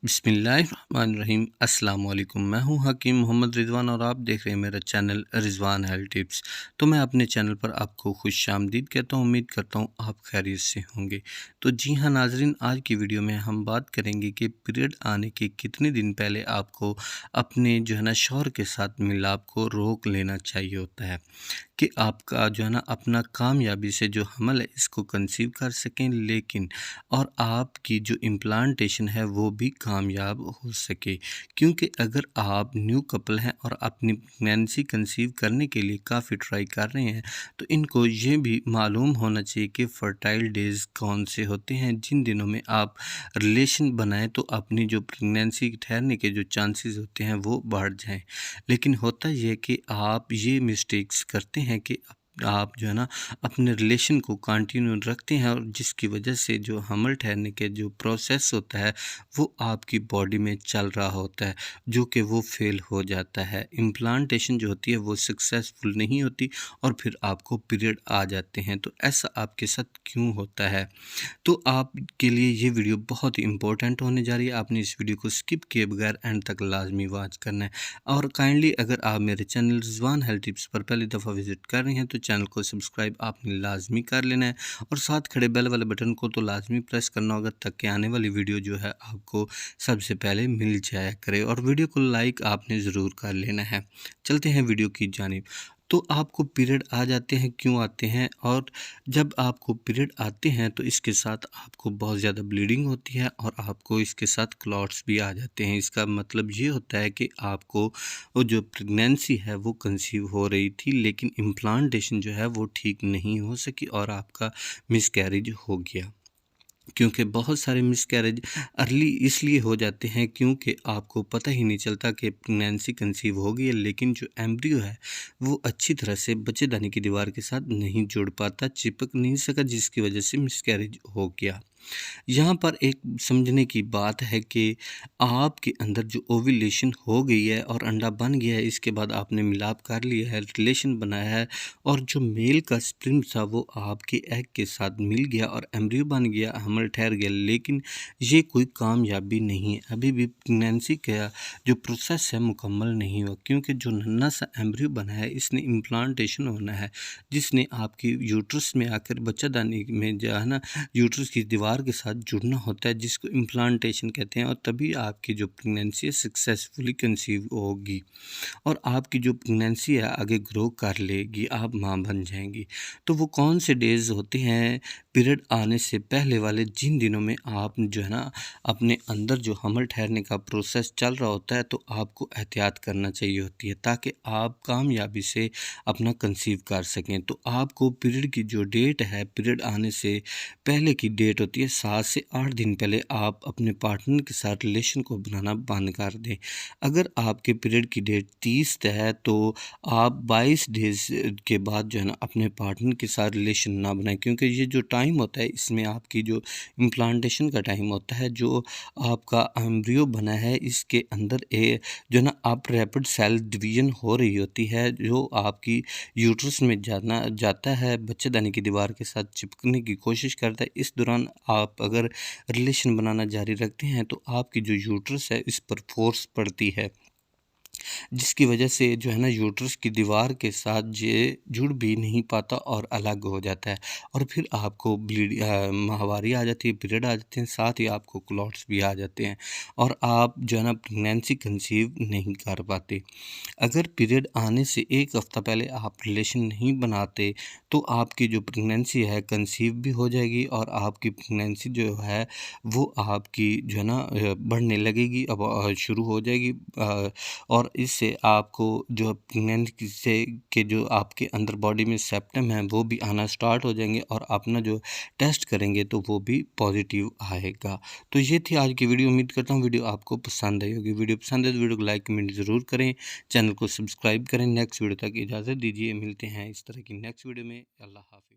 बिस्मिल्लाहिर्रहमानिर्रहीम। अस्सलाम वालेकुम। मैं हूं हकीम मोहम्मद रिजवान और आप देख रहे हैं मेरा चैनल रिजवान हेल्थ टिप्स। तो मैं अपने चैनल पर आपको खुशामदीद कहता हूं। उम्मीद करता हूं आप खैरियत से होंगे। तो जी हां नाजरीन, आज की वीडियो में हम बात करेंगे कि पीरियड आने के कितने दिन पहले आपको अपने शौहर के साथ मिलाप को रोक लेना चाहिए होता है कि आपका अपना कामयाबी से जो हमल है इसको कंसीव कर सकें, लेकिन और आपकी जो इम्प्लांटेशन है वो भी कामयाब हो सके। क्योंकि अगर आप न्यू कपल हैं और अपनी प्रेगनेंसी कंसीव करने के लिए काफ़ी ट्राई कर रहे हैं, तो इनको ये भी मालूम होना चाहिए कि फर्टाइल डेज़ कौन से होते हैं जिन दिनों में आप रिलेशन बनाएं तो अपनी जो प्रेगनेंसी ठहरने के जो चांसेस होते हैं वो बढ़ जाएं। लेकिन होता यह है कि आप ये मिस्टेक्स करते हैं कि आप अपने रिलेशन को कंटिन्यू रखते हैं, और जिसकी वजह से जो हमल ठहरने के जो प्रोसेस होता है वो आपकी बॉडी में चल रहा होता है, जो कि वो फेल हो जाता है। इम्प्लांटेशन जो होती है वो सक्सेसफुल नहीं होती और फिर आपको पीरियड आ जाते हैं। तो ऐसा आपके साथ क्यों होता है? तो आपके लिए ये वीडियो बहुत ही इंपॉर्टेंट होने जा रही है। आपने इस वीडियो को स्किप किए बगैर एंड तक लाजमी वॉच करना है। और काइंडली अगर आप मेरे चैनल रिजवान हेल्थ टिप्स पर पहली दफ़ा विजिट कर रहे हैं तो चैनल को सब्सक्राइब आपने लाजमी कर लेना है, और साथ खड़े बेल वाले बटन को तो लाजमी प्रेस करना होगा ताकि आने वाली वीडियो जो है आपको सबसे पहले मिल जाया करे। और वीडियो को लाइक आपने ज़रूर कर लेना है। चलते हैं वीडियो की जानिब। तो आपको पीरियड आ जाते हैं, क्यों आते हैं? और जब आपको पीरियड आते हैं तो इसके साथ आपको बहुत ज़्यादा ब्लीडिंग होती है और आपको इसके साथ क्लॉट्स भी आ जाते हैं। इसका मतलब ये होता है कि आपको वो जो प्रेगनेंसी है वो कंसीव हो रही थी, लेकिन इम्प्लांटेशन जो है वो ठीक नहीं हो सकी और आपका मिसकैरेज हो गया। क्योंकि बहुत सारे मिसकैरेज अर्ली इसलिए हो जाते हैं क्योंकि आपको पता ही नहीं चलता कि प्रेगनेंसी कंसीव हो गई है, लेकिन जो एम्ब्रियो है वो अच्छी तरह से बच्चेदानी की दीवार के साथ नहीं जुड़ पाता, चिपक नहीं सका, जिसकी वजह से मिसकैरेज हो गया। यहाँ पर एक समझने की बात है कि आपके अंदर जो ओव्यूलेशन हो गई है और अंडा बन गया है, इसके बाद आपने मिलाप कर लिया है, रिलेशन बनाया है, और जो मेल का स्पर्म था वो आपके एग के साथ मिल गया और एम्ब्रियो बन गया, हमल ठहर गया, लेकिन ये कोई कामयाबी नहीं है। अभी भी प्रेगनेंसी का जो प्रोसेस है मुकम्मल नहीं हुआ, क्योंकि जो नन्हा सा एम्ब्रियो बना है इसने इम्प्लांटेशन होना है, जिसने आपकी यूट्रस में आकर बच्चादानी में जो है ना यूट्रस की दीवार के साथ जुड़ना होता है, जिसको इम्प्लांटेशन कहते हैं, और तभी आपकी जो प्रेगनेंसी है सक्सेसफुली कंसीव होगी और आपकी जो प्रेगनेंसी है आगे ग्रो कर लेगी, आप माँ बन जाएंगी। तो वो कौन से डेज़ होते हैं पीरियड आने से पहले वाले, जिन दिनों में आप अपने अंदर जो हमल ठहरने का प्रोसेस चल रहा होता है, तो आपको एहतियात करना चाहिए होती है ताकि आप कामयाबी से अपना कंसीव कर सकें। तो आपको पीरियड की जो डेट है, पीरियड आने से पहले की डेट होती है 7 से 8 दिन पहले आप अपने पार्टनर के साथ रिलेशन को बनाना बंद कर दें। अगर आपके पीरियड की डेट 30 है तो आप 22 डेज़ के बाद अपने पार्टनर के साथ रिलेशन ना बनाएं, क्योंकि ये जो टाइम होता है इसमें आपकी जो इम्प्लांटेशन का टाइम होता है, जो आपका एम्ब्रियो बना है इसके अंदर आप रैपिड सेल डिवीजन हो रही होती है, जो आपकी यूट्रस में जाता है, बच्चेदानी की दीवार के साथ चिपकने की कोशिश करता है। इस दौरान आप अगर रिलेशन बनाना जारी रखते हैं तो आपकी जो यूट्रस है इस पर फोर्स पड़ती है, जिसकी वजह से यूट्रस की दीवार के साथ ये जुड़ भी नहीं पाता और अलग हो जाता है, और फिर आपको माहवारी आ जाती है, पीरियड आ जाते हैं, साथ ही आपको क्लॉट्स भी आ जाते हैं और आप प्रेगनेंसी कंसीव नहीं कर पाते। अगर पीरियड आने से एक हफ़्ता पहले आप रिलेशन नहीं बनाते तो आपकी जो प्रेगनेंसी है कंसीव भी हो जाएगी और आपकी प्रेगनेंसी जो है वो आपकी बढ़ने लगेगी, अब शुरू हो जाएगी, और इससे आपको जो प्रेगनेंसी से के जो आपके अंदर बॉडी में सेप्टम है वो भी आना स्टार्ट हो जाएंगे, और अपना जो टेस्ट करेंगे तो वो भी पॉजिटिव आएगा। तो ये थी आज की वीडियो। उम्मीद करता हूँ वीडियो आपको पसंद आई होगी। वीडियो पसंद है तो वीडियो को लाइक कमेंट ज़रूर करें, चैनल को सब्सक्राइब करें। नेक्स्ट वीडियो तक इजाज़त दीजिए, मिलते हैं इस तरह की नेक्स्ट वीडियो में। अल्लाह हाफ़िज़।